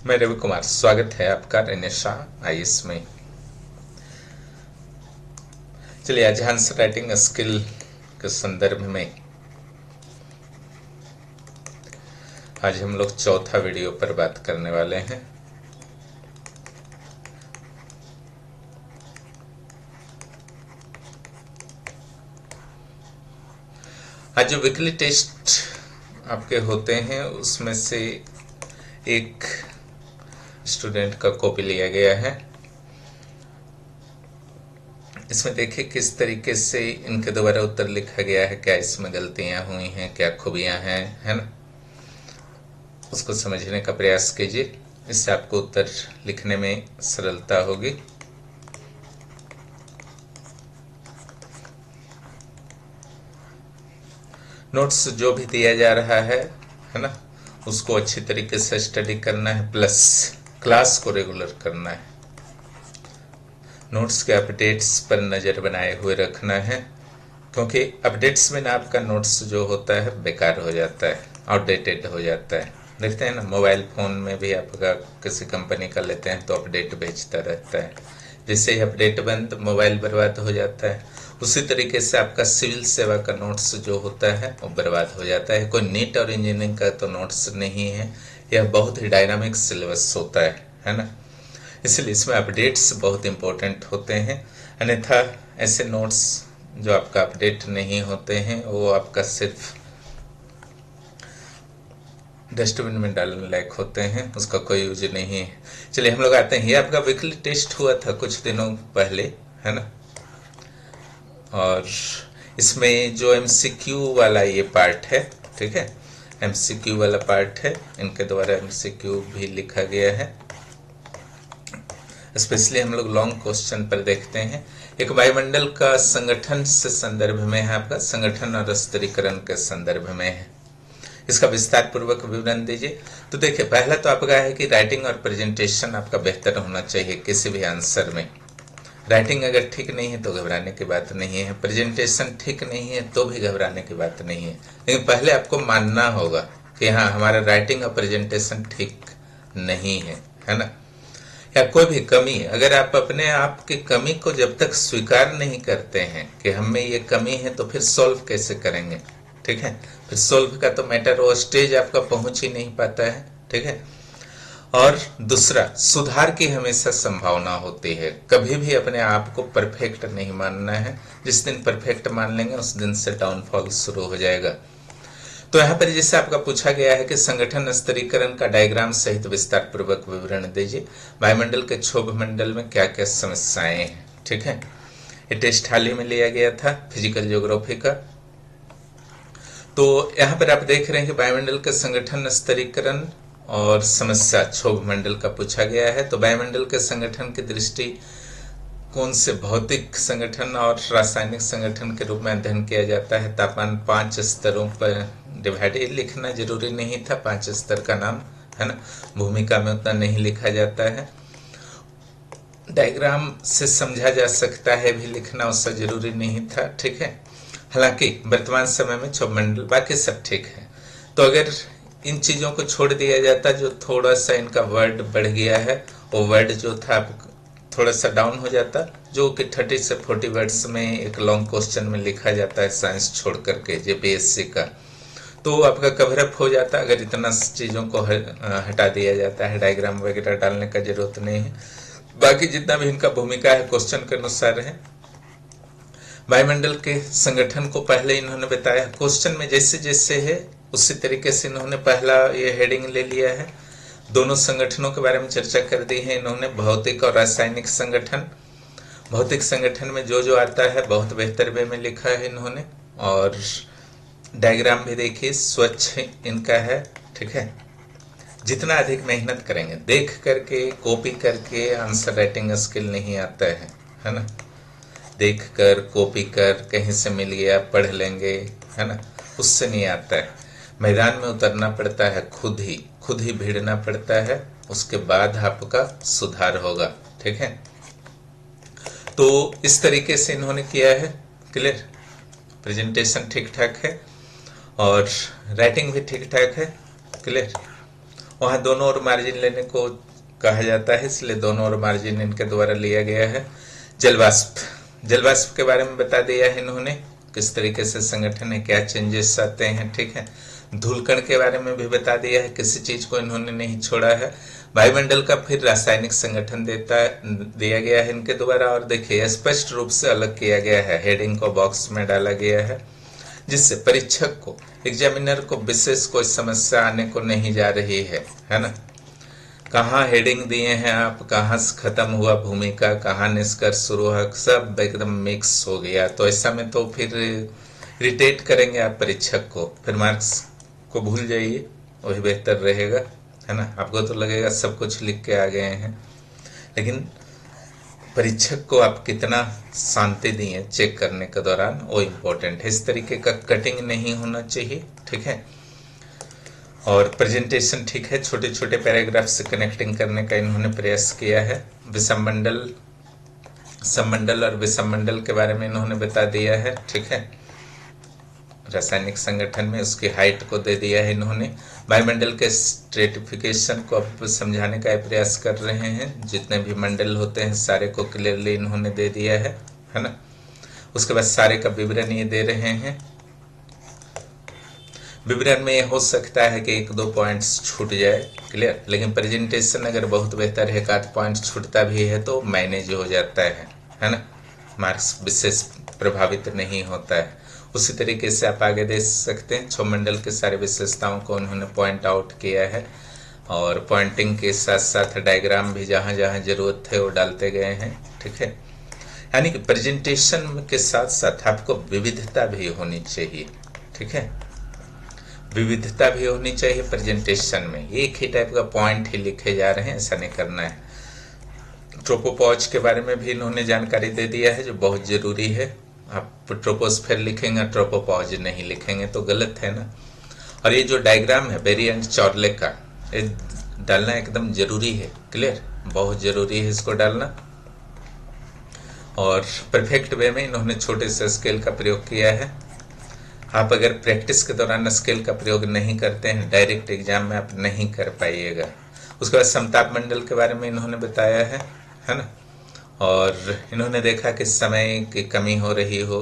मैं रवि कुमार, स्वागत है आपका रेनेसा आईएएस में। चलिए आज आंसर राइटिंग स्किल के संदर्भ में आज हम लोग चौथा वीडियो पर बात करने वाले हैं। आज जो वीकली टेस्ट आपके होते हैं उसमें से एक स्टूडेंट का कॉपी लिया गया है। इसमें देखिए किस तरीके से इनके द्वारा उत्तर लिखा गया है, क्या इसमें गलतियां हुई हैं, क्या खूबियां हैं, है ना। उसको समझने का प्रयास कीजिए, इससे आपको उत्तर लिखने में सरलता होगी। नोट्स जो भी दिया जा रहा है ना, उसको अच्छी तरीके से स्टडी करना है, प्लस क्लास को रेगुलर करना है। नोट्स के अपडेट्स पर नज़र बनाए हुए रखना है, क्योंकि अपडेट्स में ना आपका नोट्स जो होता है बेकार हो जाता है, आउटडेटेड हो जाता है। देखते हैं ना, मोबाइल फ़ोन में भी आपका किसी कंपनी का लेते हैं तो अपडेट भेजता रहता है, जैसे ही अपडेट बंद मोबाइल बर्बाद हो जाता है। उसी तरीके से आपका सिविल सेवा का नोट्स जो होता है वो बर्बाद हो जाता है। कोई नीट और इंजीनियरिंग का तो नोट्स नहीं है, यह बहुत ही डायनामिक सिलेबस होता है ना। इसलिए इसमें अपडेट्स बहुत इंपॉर्टेंट होते हैं, अन्यथा ऐसे नोट्स जो आपका अपडेट नहीं होते हैं वो आपका सिर्फ डस्टबिन में डालने लायक होते हैं, उसका कोई यूज नहीं है। चलिए हम लोग आते हैं, ये आपका वीकली टेस्ट हुआ था कुछ दिनों पहले, है ना। और इसमें जो एमसीक्यू वाला ये पार्ट है, ठीक है, एमसीक्यू वाला पार्ट है, इनके द्वारा एमसीक्यू भी लिखा गया है। स्पेशली हम लोग लॉन्ग क्वेश्चन पर देखते हैं। एक वायुमंडल का संगठन से संदर्भ में है, आपका संगठन और स्तरीकरण के संदर्भ में है। इसका विस्तार पूर्वक विवरण दीजिए। तो देखिए, पहला तो आपका है कि राइटिंग और प्रेजेंटेशन आपका बेहतर होना चाहिए किसी भी आंसर में। राइटिंग अगर ठीक नहीं है तो घबराने की बात नहीं है, प्रेजेंटेशन ठीक नहीं है तो भी घबराने की बात नहीं है, लेकिन पहले आपको मानना होगा कि हाँ, हमारा राइटिंग और प्रेजेंटेशन ठीक नहीं है ना। या कोई भी कमी, अगर आप अपने आप की कमी को जब तक स्वीकार नहीं करते हैं कि हम में ये कमी है, तो फिर सॉल्व कैसे करेंगे, ठीक है। फिर सॉल्व का तो मैटर, वो स्टेज आपका पहुंच ही नहीं पाता है, ठीक है। और दूसरा, सुधार की हमेशा संभावना होती है, कभी भी अपने आप को परफेक्ट नहीं मानना है। जिस दिन परफेक्ट मान लेंगे उस दिन से डाउनफॉल शुरू हो जाएगा। तो यहाँ पर जैसे आपका पूछा गया है कि संगठन स्तरीकरण का डायग्राम सहित विस्तार पूर्वक विवरण दीजिए। वायुमंडल के क्षोभ मंडल में क्या क्या समस्याएं हैं, ठीक है। ये टेस्ट हाल ही में लिया गया था फिजिकल ज्योग्राफी का। तो यहाँ पर आप देख रहे हैं कि वायुमंडल के संगठन स्तरीकरण और समस्या क्षोभ मंडल का पूछा गया है। तो वायुमंडल के संगठन की दृष्टि कौन से भौतिक संगठन और रासायनिक संगठन के रूप में अध्ययन किया जाता है। तापमान 5 स्तरों पर डिवाइडेड लिखना जरूरी नहीं था, 5 स्तर का नाम, है ना। भूमिका में उतना नहीं लिखा जाता है, डायग्राम से समझा जा सकता है भी लिखना, उससे जरूरी नहीं था, ठीक है। हालांकि वर्तमान समय में क्षोभ मंडल बाकी सब ठीक है। तो अगर इन चीजों को छोड़ दिया जाता, जो थोड़ा सा इनका वर्ड बढ़ गया है, वो वर्ड जो था थोड़ा सा डाउन हो जाता, जो कि 30 से 40 वर्ड्स में एक लॉन्ग क्वेश्चन में लिखा जाता है साइंस छोड़ करके जेपीएससी का, तो आपका कवर अप हो जाता। अगर इतना चीजों को हटा दिया जाता है, डायग्राम वगैरह डालने का जरूरत नहीं है। बाकी जितना भी इनका भूमिका है क्वेश्चन के अनुसार है। वायुमंडल के संगठन को पहले इन्होंने बताया, क्वेश्चन में जैसे जैसे है उसी तरीके से इन्होंने पहला ये हेडिंग ले लिया है। दोनों संगठनों के बारे में चर्चा कर दी है इन्होंने, भौतिक और रासायनिक संगठन। भौतिक संगठन में जो जो आता है बहुत बेहतर वे में लिखा है इन्होंने, और डायग्राम भी देखिए स्वच्छ इनका है, ठीक है। जितना अधिक मेहनत करेंगे, देख करके कॉपी करके आंसर राइटिंग स्किल नहीं आता है ना। देख कर कॉपी कर कहीं से मिल गया पढ़ लेंगे, है ना, उससे नहीं आता है। मैदान में उतरना पड़ता है, खुद ही भिड़ना पड़ता है, उसके बाद आपका सुधार होगा, ठीक है। तो इस तरीके से इन्होंने किया है, क्लियर। प्रेजेंटेशन ठीक ठाक है और राइटिंग भी ठीक ठाक है, क्लियर। वहाँ दोनों ओर मार्जिन लेने को कहा जाता है, इसलिए दोनों ओर मार्जिन इनके द्वारा लिया गया है। जलवाष्प के बारे में बता दिया है इन्होंने, किस तरीके से संगठन है, क्या चेंजेस आते हैं, ठीक है। धूलकण के बारे में भी बता दिया है, किसी चीज को इन्होंने नहीं छोड़ा है। वायुमंडल का फिर रासायनिक संगठन दिया गया है इनके द्वारा, और देखिए स्पष्ट रूप से अलग किया गया है, हेडिंग को बॉक्स में डाला गया है, जिससे परीक्षक को, एग्जामिनर को विशेष कोई समस्या आने को नहीं जा रही है ना। कहाँ हेडिंग दिए हैं आप, कहाँ से खत्म हुआ भूमिका, कहाँ निष्कर्ष शुरू हुआ, सब एकदम मिक्स हो गया। तो ऐसा में तो फिर इरिटेट करेंगे आप परीक्षक को, फिर मार्क्स को भूल जाइए, वही बेहतर रहेगा, है ना। आपको तो लगेगा सब कुछ लिख के आ गए हैं, लेकिन परीक्षक को आप कितना शांति दिए चेक करने के दौरान, वो इम्पोर्टेंट है। इस तरीके का कटिंग नहीं होना चाहिए, ठीक है। और प्रेजेंटेशन ठीक है, छोटे छोटे पैराग्राफ से कनेक्टिंग करने का इन्होंने प्रयास किया है। सममंडल और विषममंडल के बारे में इन्होंने बता दिया है, ठीक है। रासायनिक संगठन में उसकी हाइट को दे दिया है इन्होंने। वायुमंडल के स्ट्रेटिफिकेशन को अब समझाने का प्रयास कर रहे हैं, जितने भी मंडल होते हैं सारे को क्लियरली इन्होंने दे दिया है ना। उसके बाद सारे का विवरण ये दे रहे हैं। विवरण में हो सकता है कि 1-2 पॉइंट्स छूट जाए, क्लियर, लेकिन प्रेजेंटेशन अगर बहुत बेहतर है, 1-8 पॉइंट छूटता भी है तो मैनेज हो जाता है ना। मार्क्स विशेष प्रभावित नहीं होता है। उसी तरीके से आप आगे देख सकते हैं, 6 मंडल के सारे विशेषताओं को उन्होंने पॉइंट आउट किया है, और पॉइंटिंग के साथ साथ डायग्राम भी जहां जहां जरूरत है वो डालते गए हैं, ठीक है। यानी कि प्रेजेंटेशन के साथ साथ आपको विविधता भी होनी चाहिए, ठीक है। विविधता भी होनी चाहिए प्रेजेंटेशन में, एक ही टाइप का पॉइंट ही लिखे जा रहे हैं, ऐसा नहीं करना है। ट्रोपोपॉज के बारे में भी इन्होंने जानकारी दे दिया है, जो बहुत जरूरी है। आप ट्रोपोस्फेयर लिखेंगे, ट्रोपोपॉज नहीं लिखेंगे तो गलत है ना। और ये जो डायग्राम है बेरी एंड चॉर्ले का, ये डालना एकदम जरूरी है, क्लियर, बहुत जरूरी है इसको डालना। और परफेक्ट वे में इन्होंने छोटे से स्केल का प्रयोग किया है। आप अगर प्रैक्टिस के दौरान स्केल का प्रयोग नहीं करते हैं, डायरेक्ट एग्जाम में आप नहीं कर पाइएगा। उसके बाद समताप मंडल के बारे में इन्होंने बताया है ना। और इन्होंने देखा कि समय की कमी हो रही हो,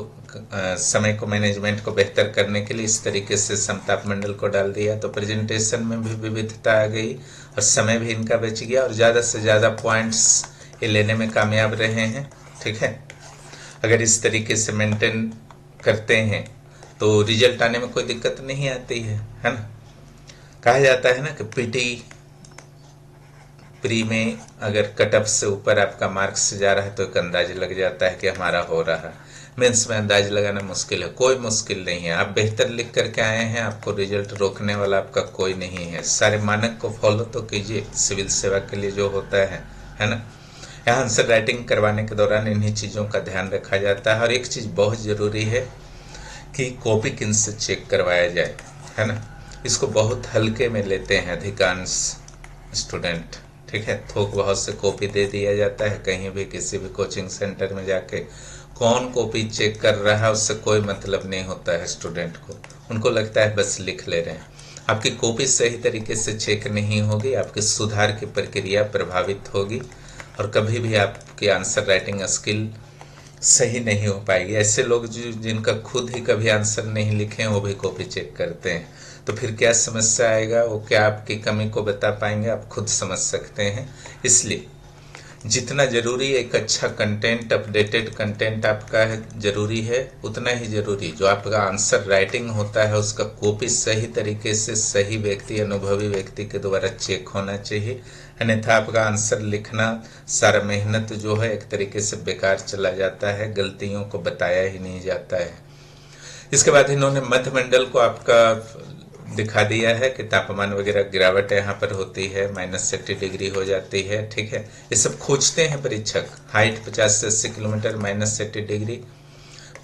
समय को मैनेजमेंट को बेहतर करने के लिए इस तरीके से समताप मंडल को डाल दिया, तो प्रेजेंटेशन में भी विविधता आ गई और समय भी इनका बच गया, और ज़्यादा से ज़्यादा पॉइंट्स ये लेने में कामयाब रहे हैं, ठीक है। अगर इस तरीके से मेंटेन करते हैं तो रिजल्ट आने में कोई दिक्कत नहीं आती है ना। कहा जाता है ना कि पीटी प्री में अगर कटअप से ऊपर आपका मार्क्स जा रहा है तो एक अंदाज लग जाता है कि हमारा हो रहा है। मेंस में अंदाज लगाना मुश्किल है, कोई मुश्किल नहीं है। आप बेहतर लिख करके आए हैं, आपको रिजल्ट रोकने वाला आपका कोई नहीं है। सारे मानक को फॉलो तो कीजिए, सिविल सेवा के लिए जो होता है ना। यहाँ आंसर राइटिंग करवाने के दौरान इन्हीं चीज़ों का ध्यान रखा जाता है। और एक चीज़ बहुत ज़रूरी है कि कॉपी किन से चेक करवाया जाए, है ना। इसको बहुत हल्के में लेते हैं अधिकांश स्टूडेंट, ठीक है। थोक बहुत से कॉपी दे दिया जाता है, कहीं भी किसी भी कोचिंग सेंटर में जाके कौन कॉपी चेक कर रहा है उससे कोई मतलब नहीं होता है स्टूडेंट को। उनको लगता है बस लिख ले रहे हैं। आपकी कॉपी सही तरीके से चेक नहीं होगी, आपकी सुधार की प्रक्रिया प्रभावित होगी, और कभी भी आपकी आंसर राइटिंग स्किल सही नहीं हो पाएगी। ऐसे लोग जिनका खुद ही कभी आंसर नहीं लिखे वो भी कॉपी चेक करते हैं, तो फिर क्या समस्या आएगा, वो क्या आपकी कमी को बता पाएंगे, आप खुद समझ सकते हैं। इसलिए जितना जरूरी एक अच्छा कंटेंट, अपडेटेड कंटेंट आपका है जरूरी है, उतना ही जरूरी जो आपका आंसर राइटिंग होता है उसका कॉपी सही तरीके से सही व्यक्ति, अनुभवी व्यक्ति के द्वारा चेक होना चाहिए। अन्यथा आपका आंसर लिखना सारा मेहनत जो है एक तरीके से बेकार चला जाता है, गलतियों को बताया ही नहीं जाता है। इसके बाद इन्होंने मध्य मंडल को आपका दिखा दिया है कि तापमान वगैरह गिरावट यहाँ पर होती है, -80 डिग्री हो जाती है, ठीक है। ये सब खोजते हैं परीक्षक, हाइट 50 से 80 किलोमीटर, -80 डिग्री।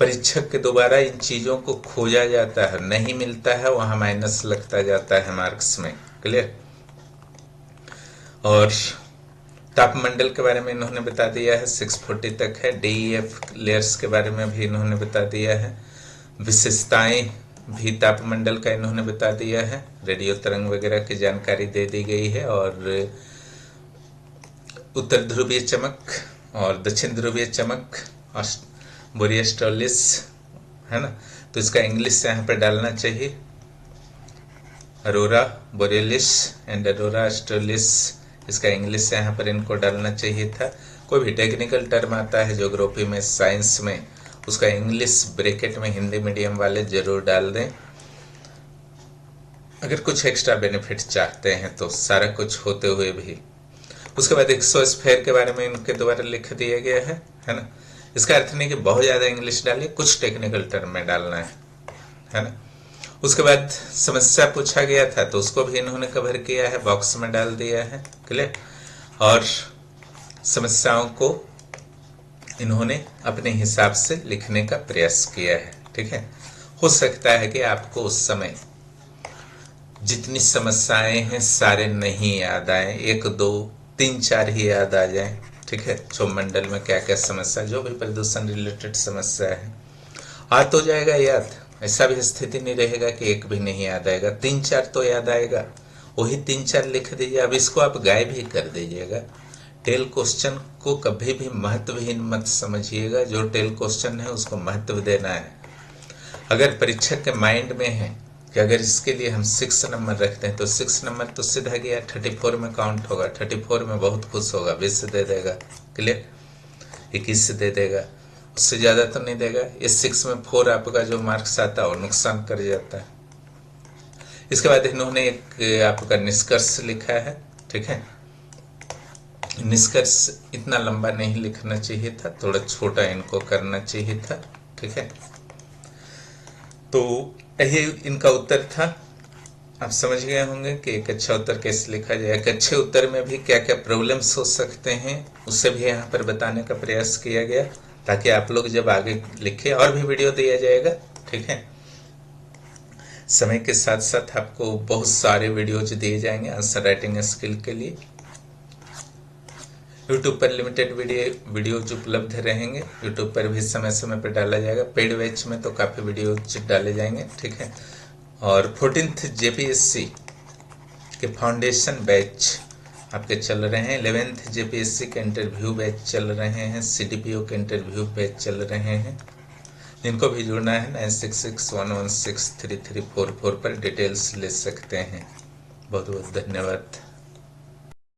परीक्षक के द्वारा इन चीजों को खोजा जाता है, नहीं मिलता है वहां माइनस लगता जाता है मार्क्स में, क्लियर। और तापमंडल के बारे में इन्होंने बता दिया है, 640 तक है। DEF लेयर्स के बारे में भी इन्होंने बता दिया है। विशेषताएं भी तापमंडल का इन्होंने बता दिया है, रेडियो तरंग वगैरह की जानकारी दे दी गई है, और उत्तर ध्रुवीय चमक और दक्षिण ध्रुवीय चमक बोरियस्टोलिस है ना, तो इसका इंग्लिश यहाँ पर डालना चाहिए, अरोरा बोरियलिस एंड अरोरा ऑस्ट्रेलिस, इसका इंग्लिश यहाँ पर इनको डालना चाहिए था। कोई भी टेक्निकल टर्म आता है ज्योग्राफी में, साइंस में, उसका इंग्लिश ब्रैकेट में हिंदी मीडियम वाले जरूर डाल दें, अगर कुछ एक्स्ट्रा बेनिफिट चाहते हैं तो, सारा कुछ होते हुए भी। उसके बाद एक्सोस्फीयर के बारे में इनके द्वारा लिख दिया गया है ना। इसका अर्थ नहीं कि बहुत ज्यादा इंग्लिश डालिए, कुछ टेक्निकल टर्म में डालना है ना। उसके बाद समस्या पूछा गया था तो उसको भी इन्होंने कवर किया है, बॉक्स में डाल दिया है, क्लियर। और समस्याओं को इन्होंने अपने हिसाब से लिखने का प्रयास किया है, ठीक है। हो सकता है कि आपको उस समय जितनी समस्याएं हैं सारे नहीं याद आए, 1 2 3 4 ही याद आ जाए, ठीक है। क्षोभमंडल में क्या क्या समस्या, जो भी प्रदूषण रिलेटेड समस्या है आ तो जाएगा याद, ऐसा भी स्थिति नहीं रहेगा कि एक भी नहीं याद आएगा, 3 4 तो याद आएगा, वही 3 4 लिख दीजिए। अब इसको आप गायब ही कर दीजिएगा। टेल क्वेश्चन को कभी भी महत्वहीन मत समझिएगा, जो टेल क्वेश्चन है उसको महत्व देना है। अगर परीक्षक के माइंड में है कि अगर इसके लिए हम 6 नंबर रखते हैं तो 6 नंबर तो सीधा गया 34 में काउंट होगा, 34 में बहुत खुश होगा, 20 दे देगा, क्लियर, 21 से दे देगा, उससे ज्यादा तो नहीं देगा। इस 6 में 4 आपका जो मार्क्स आता है वो नुकसान कर जाता है। इसके बाद इन्होंने एक आपका निष्कर्ष लिखा है, ठीक है। निष्कर्ष इतना लंबा नहीं लिखना चाहिए था, थोड़ा छोटा इनको करना चाहिए था, ठीक है। तो यही इनका उत्तर था। आप समझ गए होंगे कि एक अच्छा उत्तर कैसे लिखा जाए। एक अच्छे उत्तर में भी क्या क्या प्रॉब्लम्स हो सकते हैं उससे भी यहाँ पर बताने का प्रयास किया गया, ताकि आप लोग जब आगे लिखे, और भी वीडियो दिया जाएगा, ठीक है। समय के साथ साथ आपको बहुत सारे वीडियोज दिए जाएंगे आंसर राइटिंग स्किल के लिए। यूट्यूब पर लिमिटेड वीडियोज उपलब्ध रहेंगे, यूट्यूब पर भी समय समय पर डाला जाएगा। पेड बैच में तो काफ़ी वीडियोज डाले जाएंगे, ठीक है। और 14th JPSC के फाउंडेशन बैच आपके चल रहे हैं, 11th JPSC के इंटरव्यू बैच चल रहे हैं, CDPO के इंटरव्यू बैच चल रहे हैं। जिनको भी जुड़ना है 9661163344 पर डिटेल्स ले सकते हैं। बहुत बहुत धन्यवाद।